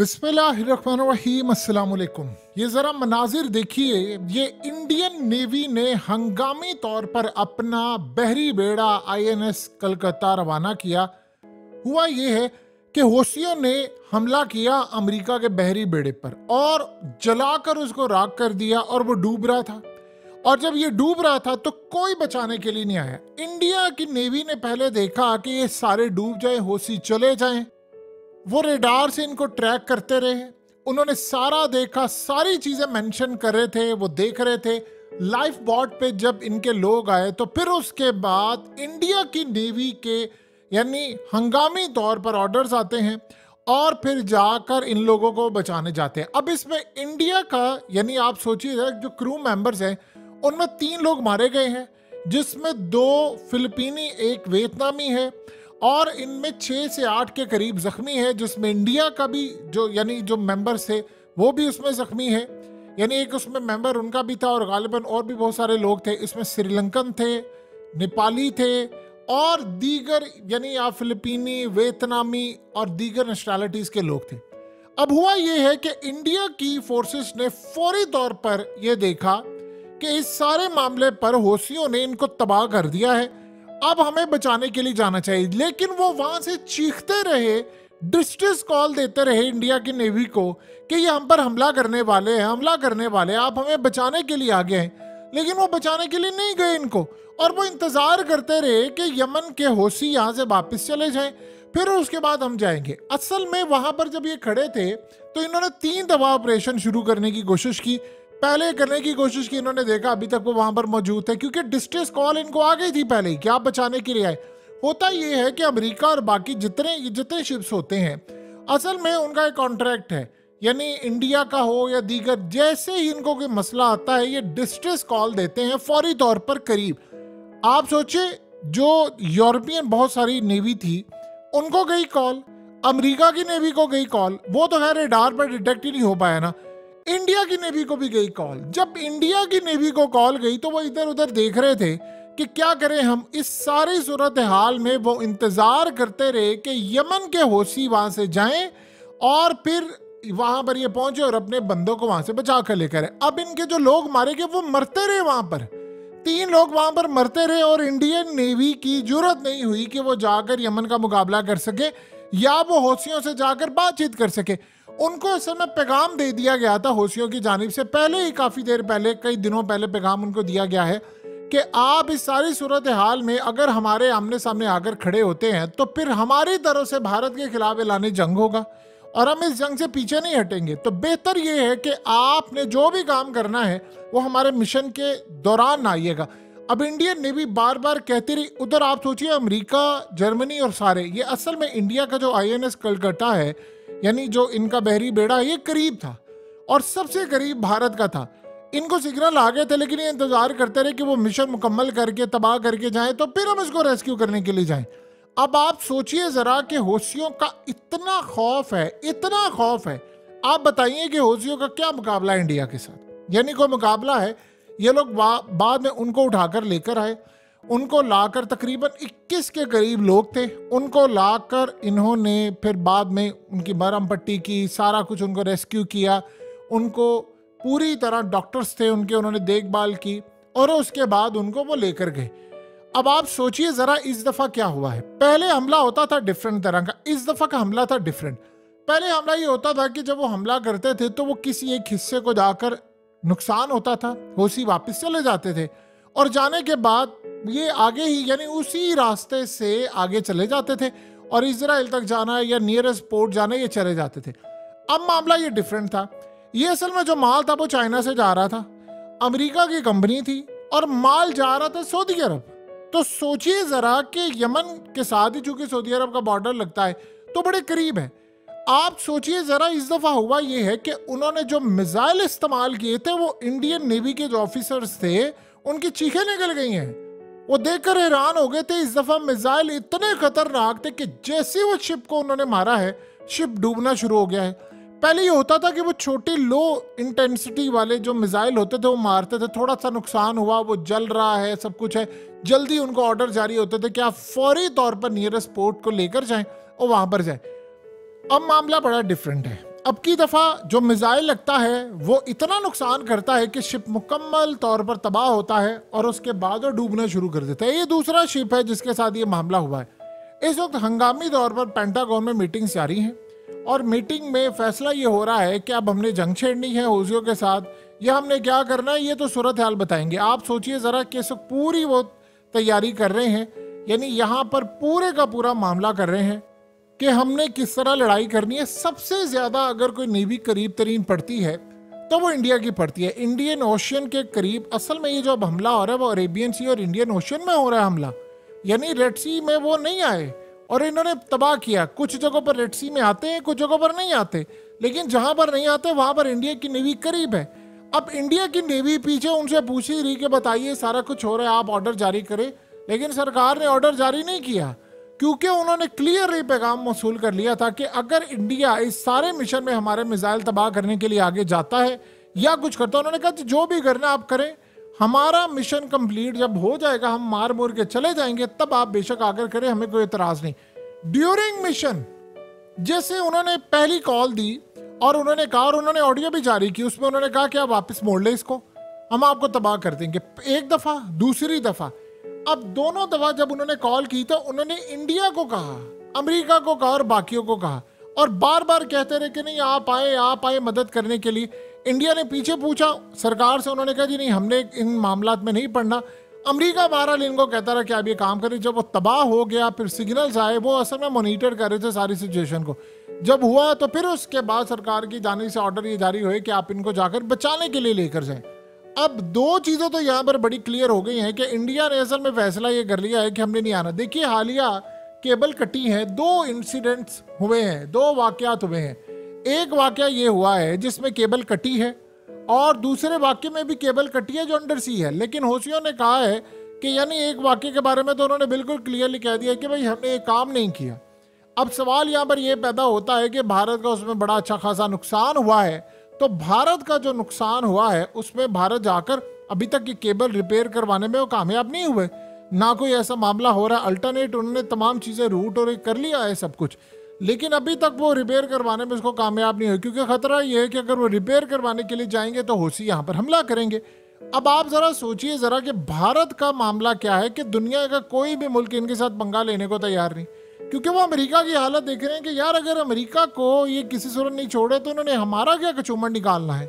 बिस्मिल्लाहिर्रहमानिर्रहीम, अस्सलाम वालेकुम। ये ज़रा मनाजिर देखिए। ये इंडियन नेवी ने हंगामी तौर पर अपना बहरी बेड़ा आईएनएस कलकत्ता रवाना किया। हुआ ये है कि हौसियों ने हमला किया अमेरिका के बहरी बेड़े पर और जलाकर उसको राख कर दिया और वो डूब रहा था। और जब ये डूब रहा था तो कोई बचाने के लिए नहीं आया। इंडिया की नेवी ने पहले देखा कि ये सारे डूब जाए, हौसी चले जाएं। वो रेडार से इनको ट्रैक करते रहे। उन्होंने सारा देखा, सारी चीजें मेंशन कर रहे थे, वो देख रहे थे। लाइफ बोट पे जब इनके लोग आए तो फिर उसके बाद इंडिया की नेवी के यानी हंगामी तौर पर ऑर्डर्स आते हैं और फिर जाकर इन लोगों को बचाने जाते हैं। अब इसमें इंडिया का यानी आप सोचिए जो क्रू मेंबर्स हैं उनमें 3 लोग मारे गए हैं, जिसमें 2 फिलिपीनी, 1 वियतनामी है और इनमें 6 से 8 के करीब जख्मी है, जिसमें इंडिया का भी जो मेंबर्स थे वो भी उसमें जख्मी है। यानी एक उसमें मेंबर उनका भी था और गालिबन और भी बहुत सारे लोग थे। इसमें श्रीलंकन थे, नेपाली थे और दीगर यानी आप फिलिपीनी, वियतनामी और दीगर नेशनैलिटीज के लोग थे। अब हुआ ये है कि इंडिया की फोर्सेस ने फौरी तौर पर यह देखा कि इस सारे मामले पर हौसियों ने इनको तबाह कर दिया है, अब हमें बचाने के लिए जाना चाहिए। लेकिन वो वहां से चीखते रहे, डिस्ट्रेस कॉल देते रहे इंडिया की नेवी को कि ये हम पर हमला करने वाले हैं, हमला करने वाले हैं, आप हमें बचाने के लिए आ गए हैं। लेकिन वो बचाने के लिए नहीं गए इनको, और वो इंतजार करते रहे कि यमन के हौसी यहाँ से वापस चले जाएं, फिर उसके बाद हम जाएंगे। असल में वहां पर जब ये खड़े थे तो इन्होंने 3 दफा ऑपरेशन शुरू करने की कोशिश की। पहले करने की कोशिश की, इन्होंने देखा अभी तक वो वहां पर मौजूद थे, क्योंकि डिस्ट्रेस कॉल इनको आ गई थी पहले ही कि आप बचाने के लिए आए। होता ये है कि अमेरिका और बाकी जितने शिप्स होते हैं असल में उनका एक कॉन्ट्रैक्ट है, यानी इंडिया का हो या दीगर, जैसे ही इनको कोई मसला आता है ये डिस्ट्रेस कॉल देते हैं फौरी तौर पर करीब। आप सोचिए जो यूरोपियन बहुत सारी नेवी थी उनको गई कॉल, अमेरिका की नेवी को गई कॉल, वो तो खैर रेडार पर डिटेक्ट ही नहीं हो पाया ना। इंडिया की नेवी को भी गई कॉल। जब इंडिया की नेवी को कॉल गई तो वो इधर उधर देख रहे थे कि क्या करें हम। इस सारी सूरत हाल में वो इंतजार करते रहे कि यमन के हौसी वहां से जाएं और फिर वहां पर ये पहुंचे और अपने बंदों को वहां से बचा कर लेकर आए। अब इनके जो लोग मारे गए वो मरते रहे वहां पर, 3 लोग वहां पर मरते रहे और इंडियन नेवी की जरूरत नहीं हुई कि वो जाकर यमन का मुकाबला कर सके या वो हौसियों से जाकर बातचीत कर सके। उनको असल में पैगाम दे दिया गया था हौसियों की जानिब से पहले ही, काफ़ी देर पहले, कई दिनों पहले पैगाम उनको दिया गया है कि आप इस सारी सूरत हाल में अगर हमारे आमने सामने आकर खड़े होते हैं तो फिर हमारी तरफ से भारत के खिलाफ ऐलानी जंग होगा और हम इस जंग से पीछे नहीं हटेंगे। तो बेहतर ये है कि आपने जो भी काम करना है वो हमारे मिशन के दौरान आइएगा। अब इंडियन नेवी बार बार कहती रही। उधर आप सोचिए अमेरिका, जर्मनी और सारे, ये असल में इंडिया का जो आईएनएस कलकत्ता है यानी जो इनका बहरी बेड़ा ये करीब था और सबसे करीब भारत का था। इनको सिग्नल आ गए थे लेकिन ये इंतजार करते रहे कि वो मिशन मुकम्मल करके तबाह करके जाएं तो फिर हम इसको रेस्क्यू करने के लिए जाएं। अब आप सोचिए जरा कि हौसियों का इतना खौफ है, इतना खौफ है। आप बताइए कि हौसियों का क्या मुकाबला है इंडिया के साथ, यानी कोई मुकाबला है। ये लोग बाद में उनको उठाकर लेकर आए, उनको लाकर तकरीबन 21 के करीब लोग थे, उनको लाकर इन्होंने फिर बाद में उनकी मरहम पट्टी की, सारा कुछ उनको रेस्क्यू किया, उनको पूरी तरह डॉक्टर्स थे उनके, उन्होंने देखभाल की और उसके बाद उनको वो लेकर गए। अब आप सोचिए जरा इस दफा क्या हुआ है। पहले हमला होता था डिफरेंट तरह का, इस दफा का हमला था डिफरेंट। पहले हमला ये होता था कि जब वो हमला करते थे तो वो किसी एक हिस्से को जाकर नुकसान होता था, हौसी वापस चले जाते थे और जाने के बाद ये आगे ही यानी उसी रास्ते से आगे चले जाते थे और इजराइल तक जाना या नियरेस्ट पोर्ट जाना ये चले जाते थे। अब मामला ये डिफरेंट था। ये असल में जो माल था वो चाइना से जा रहा था, अमेरिका की कंपनी थी और माल जा रहा था सऊदी अरब। तो सोचिए जरा कि यमन के साथ ही चूंकि सऊदी अरब का बॉर्डर लगता है तो बड़े करीब है। आप सोचिए जरा इस दफा हुआ ये है कि उन्होंने जो मिसाइल इस्तेमाल किए थे वो इंडियन नेवी के जो ऑफिसर्स थे उनकी चीखें निकल गई हैं। वो देखकर हैरान हो गए थे। इस दफा मिसाइल इतने खतरनाक थे कि जैसे वो शिप को उन्होंने मारा है शिप डूबना शुरू हो गया है। पहले ये होता था कि वो छोटे लो इंटेंसिटी वाले जो मिसाइल होते थे वो मारते थे, थोड़ा सा नुकसान हुआ, वो जल रहा है, सब कुछ है, जल्दी उनको ऑर्डर जारी होते थे कि आप फौरी तौर पर नियरेस्ट पोर्ट को लेकर जाएं और वहां पर जाएं। अब मामला बड़ा डिफरेंट है। अब की दफा जो मिसाइल लगता है वो इतना नुकसान करता है कि शिप मुकम्मल तौर पर तबाह होता है और उसके बाद वो डूबना शुरू कर देता है। ये दूसरा शिप है जिसके साथ ये मामला हुआ है। इस वक्त हंगामी तौर पर पेंटागन में मीटिंग्स जारी हैं और मीटिंग में फैसला ये हो रहा है कि अब हमने जंग छेड़नी है हूथियों के साथ या हमने क्या करना है, ये तो सूरत हाल बताएंगे। आप सोचिए ज़रा कि इस वक्त पूरी वो तैयारी कर रहे हैं, यानी यहाँ पर पूरे का पूरा मामला कर रहे हैं कि हमने किस तरह लड़ाई करनी है। सबसे ज़्यादा अगर कोई नेवी करीब तरीन पड़ती है तो वो इंडिया की पड़ती है। इंडियन ओशियन के करीब असल में ये जो अब हमला हो रहा है वो अरेबियन सी और इंडियन ओशियन में हो रहा है हमला, यानी रेड सी में वो नहीं आए और इन्होंने तबाह किया। कुछ जगहों पर रेड सी में आते हैं, कुछ जगहों पर नहीं आते, लेकिन जहां पर नहीं आते वहां पर इंडिया की नेवी करीब है। अब इंडिया की नेवी पीछे उनसे पूछ ही रही कि बताइए सारा कुछ हो रहा है, आप ऑर्डर जारी करें, लेकिन सरकार ने ऑर्डर जारी नहीं किया क्योंकि उन्होंने क्लियर पैगाम मौसूल कर लिया था कि अगर इंडिया इस सारे मिशन में हमारे मिसाइल तबाह करने के लिए आगे जाता है या कुछ करता है, उन्होंने कहा जो भी करना आप करें, हमारा मिशन कंप्लीट जब हो जाएगा हम मार मोर के चले जाएंगे, तब आप बेशक आकर करें, हमें कोई इतराज नहीं। ड्यूरिंग मिशन जैसे उन्होंने पहली कॉल दी और उन्होंने कहा, और उन्होंने ऑडियो भी जारी की, उसमें उन्होंने कहा कि आप वापस मोड़ ले इसको, हम आपको तबाह कर देंगे। एक दफा, दूसरी दफा, अब दोनों दफा जब उन्होंने कॉल की तो उन्होंने इंडिया को कहा, अमेरिका को कहा और बाकियों को कहा और बार बार कहते रहे कि नहीं आप आए मदद करने के लिए। इंडिया ने पीछे पूछा सरकार से, उन्होंने कहा जी नहीं हमने इन मामलात में नहीं पढ़ना। अमेरिका बहरहाल इनको कहता रहा कि आप ये काम करें। जब वो तबाह हो गया फिर सिग्नल्स आए, वो असल में मॉनिटर कर रहे थे सारी सिचुएशन को। जब हुआ तो फिर उसके बाद सरकार की जानिब से ऑर्डर ये जारी हुए कि आप इनको जाकर बचाने के लिए लेकर जाएं। अब दो चीज़ें तो यहाँ पर बड़ी क्लियर हो गई हैं कि इंडिया ने असल में फैसला ये कर लिया है कि हमने नहीं आना। देखिए हालिया केबल कटी है, दो इंसिडेंट्स हुए हैं, दो वाकयात हुए हैं। एक वाकया ये हुआ है जिसमें केबल कटी है और दूसरे वाक्य में भी केबल कटी है जो अंडर सी है, लेकिन हौसियों ने कहा है कि यानी एक वाक्य के बारे में तो उन्होंने बिल्कुल क्लियरली कह दिया कि भाई हमने ये काम नहीं किया। अब सवाल यहाँ पर यह पैदा होता है कि भारत का उसमें बड़ा अच्छा खासा नुकसान हुआ है, तो भारत का जो नुकसान हुआ है उसमें भारत जाकर अभी तक ये केबल रिपेयर करवाने में वो कामयाब नहीं हुए, ना कोई ऐसा मामला हो रहा है। अल्टरनेट उन्होंने तमाम चीज़ें रूट और कर लिया है सब कुछ, लेकिन अभी तक वो रिपेयर करवाने में उसको कामयाब नहीं हुई, क्योंकि खतरा ये है कि अगर वो रिपेयर करवाने के लिए जाएंगे तो हौसी यहाँ पर हमला करेंगे। अब आप जरा सोचिए जरा कि भारत का मामला क्या है कि दुनिया का कोई भी मुल्क इनके साथ पंगा लेने को तैयार नहीं, क्योंकि वो अमेरिका की हालत देख रहे हैं कि यार अगर अमेरिका को ये किसी सूरत नहीं छोड़े तो उन्होंने हमारा क्या कचूमर निकालना है।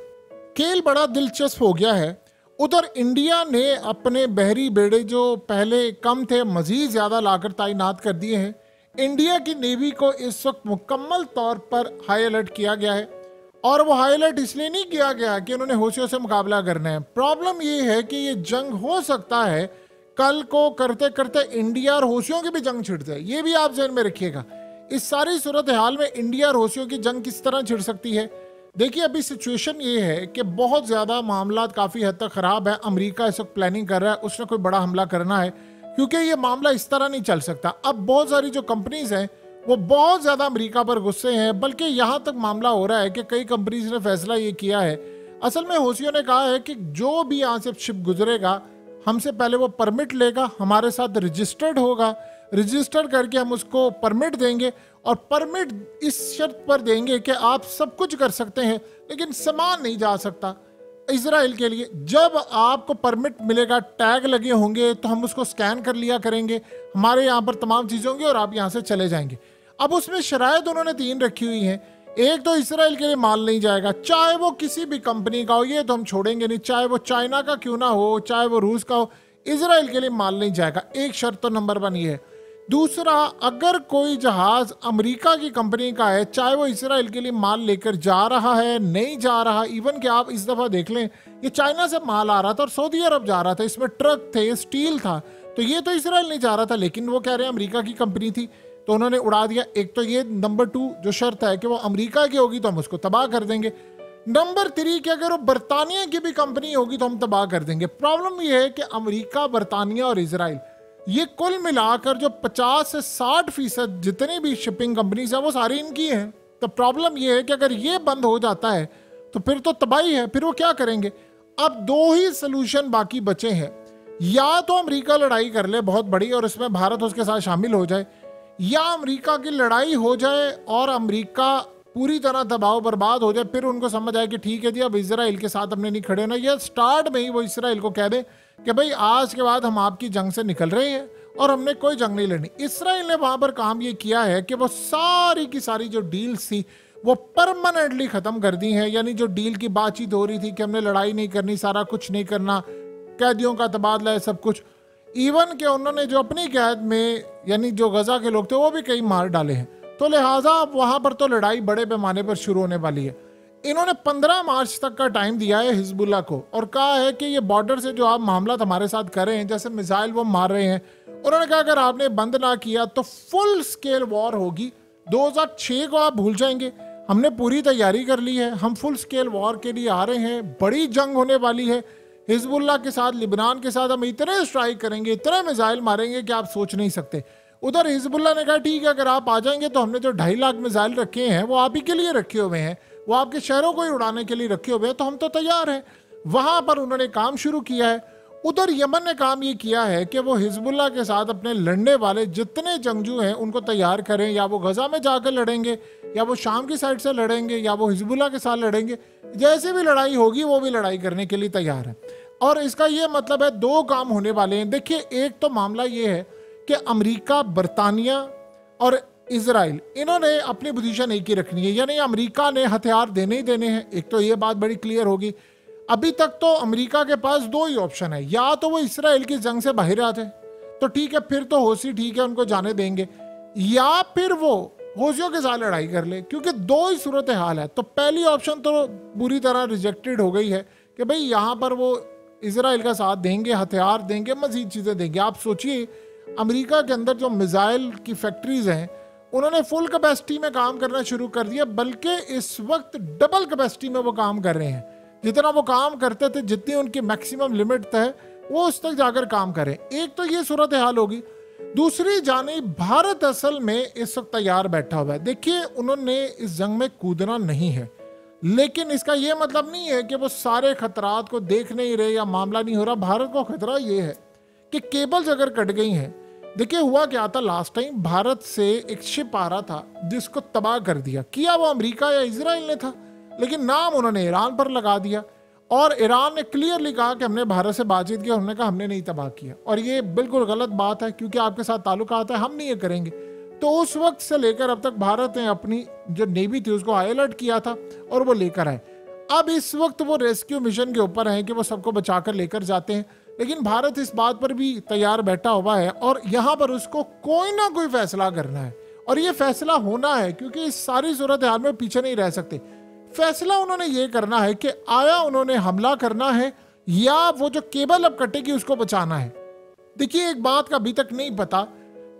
खेल बड़ा दिलचस्प हो गया है। उधर इंडिया ने अपने बहरी बेड़े जो पहले कम थे मजीद ज़्यादा लाकर तैनात कर दिए हैं। इंडिया की नेवी को इस वक्त मुकम्मल तौर पर हाई अलर्ट किया गया है, और वो हाई अलर्ट इसलिए नहीं किया गया कि उन्होंने हौसियों से मुकाबला करना है। प्रॉब्लम ये है कि ये जंग हो सकता है कल को करते करते इंडिया और हौसियों की भी जंग छिड़ जाए, ये भी आप ज़हन में रखिएगा। इस सारी सूरत हाल में इंडिया और हौसियों की जंग किस तरह छिड़ सकती है। देखिए अभी सिचुएशन ये है कि बहुत ज़्यादा मामला काफ़ी हद तक ख़राब है। अमेरिका इस वक्त प्लानिंग कर रहा है, उसने कोई बड़ा हमला करना है, क्योंकि ये मामला इस तरह नहीं चल सकता। अब बहुत सारी जो कंपनीज हैं वो बहुत ज़्यादा अमेरिका पर गुस्से हैं, बल्कि यहाँ तक मामला हो रहा है कि कई कंपनीज ने फैसला ये किया है, असल में हौसियों ने कहा है कि जो भी यहाँ से शिप गुजरेगा हमसे पहले वो परमिट लेगा, हमारे साथ रजिस्टर्ड होगा, रजिस्टर करके हम उसको परमिट देंगे, और परमिट इस शर्त पर देंगे कि आप सब कुछ कर सकते हैं लेकिन सामान नहीं जा सकता इजराइल के लिए। जब आपको परमिट मिलेगा, टैग लगे होंगे, तो हम उसको स्कैन कर लिया करेंगे, हमारे यहाँ पर तमाम चीज़ें होंगी और आप यहाँ से चले जाएंगे। अब उसमें शराइत उन्होंने 3 रखी हुई हैं। एक तो इसराइल के लिए माल नहीं जाएगा, चाहे वो किसी भी कंपनी का हो, ये तो हम छोड़ेंगे नहीं, चाहे वो चाइना का क्यों ना हो, चाहे वो रूस का हो, इसराइल के लिए माल नहीं जाएगा। एक शर्त तो नंबर 1 ये है। दूसरा, अगर कोई जहाज अमेरिका की कंपनी का है, चाहे वो इसराइल के लिए माल लेकर जा रहा है, नहीं जा रहा, इवन कि आप इस दफ़ा देख लें ये चाइना से माल आ रहा था और सऊदी अरब जा रहा था, इसमें ट्रक थे, स्टील था, तो ये तो इसराइल नहीं जा रहा था, लेकिन वो कह रहे हैं अमेरिका की कंपनी थी तो उन्होंने उड़ा दिया। एक तो ये नंबर 2 जो शर्त है कि वो अमेरिका की होगी तो हम उसको तबाह कर देंगे। नंबर 3 कि अगर वो बरतानिया की भी कंपनी होगी तो हम तबाह कर देंगे। प्रॉब्लम ये है कि अमेरिका, बरतानिया और इसराइल ये कुल मिलाकर जो 50 से 60% जितनी भी शिपिंग कंपनीज है वो सारी इनकी हैं। तो प्रॉब्लम ये है कि अगर ये बंद हो जाता है तो फिर तो तबाही है, फिर वो क्या करेंगे। अब 2 ही सोल्यूशन बाकी बचे हैं, या तो अमेरिका लड़ाई कर ले बहुत बड़ी और इसमें भारत उसके साथ शामिल हो जाए, या अमेरिका की लड़ाई हो जाए और अमेरिका पूरी तरह तबाह बर्बाद हो जाए, फिर उनको समझ आए कि ठीक है जी अब इजराइल के साथ हमने नहीं खड़े होना, या स्टार्ट में ही वो इजराइल को कह दे कि भाई आज के बाद हम आपकी जंग से निकल रहे हैं और हमने कोई जंग नहीं लड़नी। इजराइल ने वहां पर काम ये किया है कि वो सारी की सारी जो डील्स थी वो परमानेंटली खत्म कर दी है। यानी जो डील की बातचीत हो रही थी कि हमने लड़ाई नहीं करनी, सारा कुछ नहीं करना, कैदियों का तबादला है, सब कुछ, इवन कि उन्होंने जो अपनी कैद में यानी जो गजा के लोग थे वो भी कई मार डाले हैं। तो लिहाजा वहां पर तो लड़ाई बड़े पैमाने पर शुरू होने वाली है। इन्होंने 15 मार्च तक का टाइम दिया है हिजबुल्लाह को और कहा है कि ये बॉर्डर से जो आप मामला हमारे साथ कर रहे हैं, जैसे मिसाइल वो मार रहे हैं, उन्होंने कहा अगर आपने बंद ना किया तो फुल स्केल वॉर होगी। 2006 को आप भूल जाएंगे, हमने पूरी तैयारी कर ली है, हम फुल स्केल वॉर के लिए आ रहे हैं, बड़ी जंग होने वाली है हिजबुल्लाह के साथ, लिबनान के साथ हम इतने स्ट्राइक करेंगे, इतने मिसाइल मारेंगे कि आप सोच नहीं सकते। उधर हिजबुल्लाह ने कहा ठीक है अगर आप आ जाएंगे तो हमने जो 2.5 लाख मिसाइल रखे हैं वो आप ही के लिए रखे हुए हैं, वो आपके शहरों को ही उड़ाने के लिए रखे हुए हैं, तो हम तो तैयार हैं। वहां पर उन्होंने काम शुरू किया है। उधर यमन ने काम ये किया है कि वो हिजबुल्लाह के साथ अपने लड़ने वाले जितने जंगजू हैं उनको तैयार करें, या वो गजा में जाकर लड़ेंगे, या वो शाम की साइड से लड़ेंगे, या वो हिजबुल्लाह के साथ लड़ेंगे, जैसे भी लड़ाई होगी वो भी लड़ाई करने के लिए तैयार है। और इसका ये मतलब है 2 काम होने वाले हैं। देखिए एक तो मामला ये है कि अमेरिका, बरतानिया और इजराइल इन्होंने अपनी पोजीशन एक ही रखनी है, यानी अमेरिका ने हथियार देने ही देने हैं। एक तो ये बात बड़ी क्लियर होगी। अभी तक तो अमेरिका के पास 2 ही ऑप्शन है, या तो वो इसराइल की जंग से बाहर आते तो ठीक है, फिर तो होशी ठीक है उनको जाने देंगे, या फिर वो होशियों के साथ लड़ाई कर ले, क्योंकि 2 ही सूरत हाल है। तो पहली ऑप्शन तो बुरी तरह रिजेक्टेड हो गई है कि भाई यहाँ पर वो इसराइल का साथ देंगे, हथियार देंगे, मजीद चीज़ें देंगे। आप सोचिए अमेरिका के अंदर जो मिसाइल की फैक्ट्रीज हैं उन्होंने फुल कैपेसिटी में काम करना शुरू कर दिया, बल्कि इस वक्त डबल कैपेसिटी में वो काम कर रहे हैं। जितना वो काम करते थे, जितनी उनकी मैक्सिमम लिमिट है वो उस तक जाकर काम करें। एक तो ये सूरत हाल होगी। दूसरी जानिब भारत असल में इस वक्त तैयार बैठा हुआ है। देखिए उन्होंने इस जंग में कूदना नहीं है, लेकिन इसका ये मतलब नहीं है कि वो सारे खतरात को देख नहीं रहे या मामला नहीं हो रहा। भारत को खतरा ये है कि केबल्स अगर कट गई हैं, देखिए हुआ क्या था लास्ट टाइम, भारत से एक शिप आ रहा था जिसको तबाह कर दिया। किया वो अमेरिका या इजराइल ने था, लेकिन नाम उन्होंने ईरान पर लगा दिया और ईरान ने क्लियरली कहा कि हमने भारत से बातचीत की, उन्होंने कहा हमने नहीं तबाह किया। और ये बिल्कुल गलत बात है, क्योंकि आपके साथ ताल्लुकात है, हम नहीं ये करेंगे। तो उस वक्त से लेकर अब तक भारत ने अपनी जो नेवी थी उसको हाई अलर्ट किया था और वो लेकर आए। अब इस वक्त वो रेस्क्यू मिशन के ऊपर हैं कि वो सबको बचाकर लेकर जाते हैं, लेकिन भारत इस बात पर भी तैयार बैठा हुआ है और यहाँ पर उसको कोई ना कोई फैसला करना है, और ये फैसला होना है, क्योंकि इस सारी सूरत हाल में पीछे नहीं रह सकते। फैसला उन्होंने ये करना है कि आया उन्होंने हमला करना है या वो जो केबल अब कटेगी उसको बचाना है। देखिए एक बात का अभी तक नहीं पता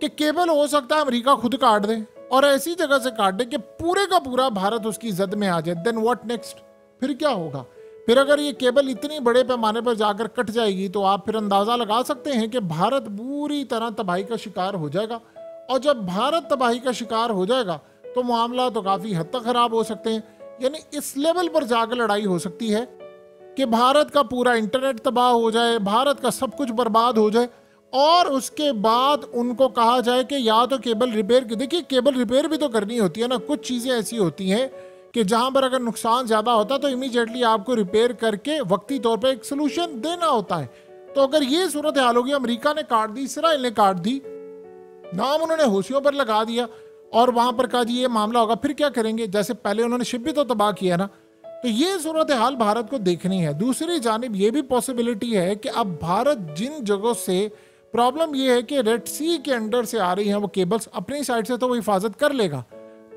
कि केबल हो सकता है अमेरिका खुद काट दे और ऐसी जगह से काट दे कि पूरे का पूरा भारत उसकी जद में आ जाए। Then what next? फिर क्या होगा? फिर अगर ये केबल इतनी बड़े पैमाने पर जाकर कट जाएगी तो आप फिर अंदाजा लगा सकते हैं कि भारत पूरी तरह तबाही का शिकार हो जाएगा। और जब भारत तबाही का शिकार हो जाएगा तो मामला तो काफी हद तक खराब हो सकते हैं। यानी इस लेवल पर जाकर लड़ाई हो सकती है कि भारत का पूरा इंटरनेट तबाह हो जाए, भारत का सब कुछ बर्बाद हो जाए, और उसके बाद उनको कहा जाए कि या तो केबल रिपेयर की। देखिए केबल रिपेयर भी तो करनी होती है ना, कुछ चीज़ें ऐसी होती हैं कि जहां पर अगर नुकसान ज़्यादा होता है तो इमीडिएटली आपको रिपेयर करके वक्ती तौर पे एक सोल्यूशन देना होता है। तो अगर ये सूरत हाल होगी, अमेरिका ने काट दी, इसराइल ने काट दी, नाम उन्होंने होशियों पर लगा दिया और वहां पर कहा जी ये मामला होगा, फिर क्या करेंगे? जैसे पहले उन्होंने शिप भी तो तबाह किया ना। तो ये सूरत हाल भारत को देखनी है। दूसरी जानिब ये भी पॉसिबिलिटी है कि अब भारत जिन जगहों से, प्रॉब्लम ये है कि रेड सी के अंडर से आ रही हैं वो केबल्स, अपनी साइड से तो वो हिफाजत कर लेगा,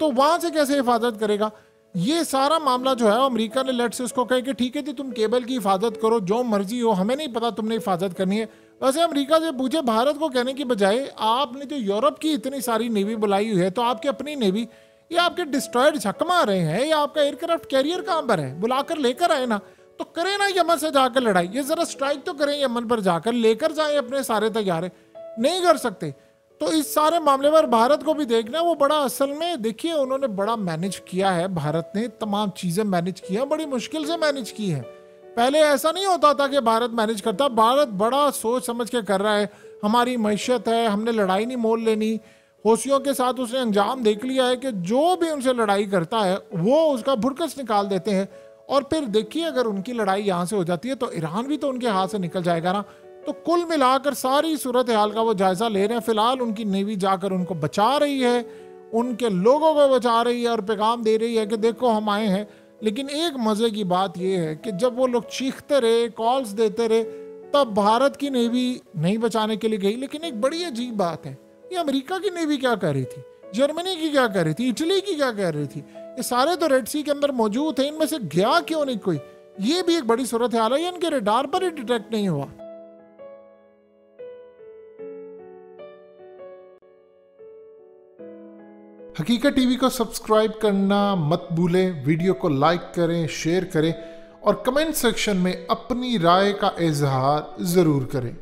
तो वहां से कैसे हिफाजत करेगा? ये सारा मामला जो है अमेरिका ने लेट से उसको कहे कि ठीक है जी तुम केबल की हिफाजत करो, जो मर्जी हो, हमें नहीं पता तुमने हिफाजत करनी है। वैसे अमेरिका से पूछे, भारत को कहने की बजाय आपने जो यूरोप की इतनी सारी नेवी बुलाई हुई है, तो आपकी अपनी नेवी या आपके डिस्ट्रॉयड झक मार रहे हैं या आपका एयरक्राफ्ट कैरियर कहाँ पर है, बुलाकर लेकर आए ना, तो करें ना यमन से जाकर लड़ाई, ये जरा स्ट्राइक तो करें यमन पर जाकर, लेकर जाएं अपने सारे तैयारे। नहीं कर सकते। तो इस सारे मामले पर भारत को भी देखना, वो बड़ा असल में देखिए उन्होंने बड़ा मैनेज किया है, भारत ने तमाम चीजें मैनेज की हैं, बड़ी मुश्किल से मैनेज की है। पहले ऐसा नहीं होता था कि भारत मैनेज करता, भारत बड़ा सोच समझ के कर रहा है, हमारी मैशत है, हमने लड़ाई नहीं मोल लेनी, हौसियों के साथ उसने अंजाम देख लिया है कि जो भी उनसे लड़ाई करता है वो उसका भुरकस निकाल देते हैं। और फिर देखिए, अगर उनकी लड़ाई यहाँ से हो जाती है तो ईरान भी तो उनके हाथ से निकल जाएगा ना। तो कुल मिलाकर सारी सूरत हाल का वो जायजा ले रहे हैं। फिलहाल उनकी नेवी जाकर उनको बचा रही है, उनके लोगों को बचा रही है और पैगाम दे रही है कि देखो हम आए हैं। लेकिन एक मजे की बात यह है कि जब वो लोग चीखते रहे, कॉल्स देते रहे, तब भारत की नेवी नहीं बचाने के लिए गई। लेकिन एक बड़ी अजीब बात है, ये अमेरिका की नेवी क्या कर रही थी, जर्मनी की क्या कर रही थी, इटली की क्या कर रही थी? ये सारे तो रेड सी के अंदर मौजूद थे, इनमें से गया क्यों नहीं कोई? ये भी एक बड़ी सूरत हाल है। ये इनके रडार पर ही डिटेक्ट नहीं हुआ। हकीकत टीवी को सब्सक्राइब करना मत भूलें, वीडियो को लाइक करें, शेयर करें और कमेंट सेक्शन में अपनी राय का इजहार जरूर करें।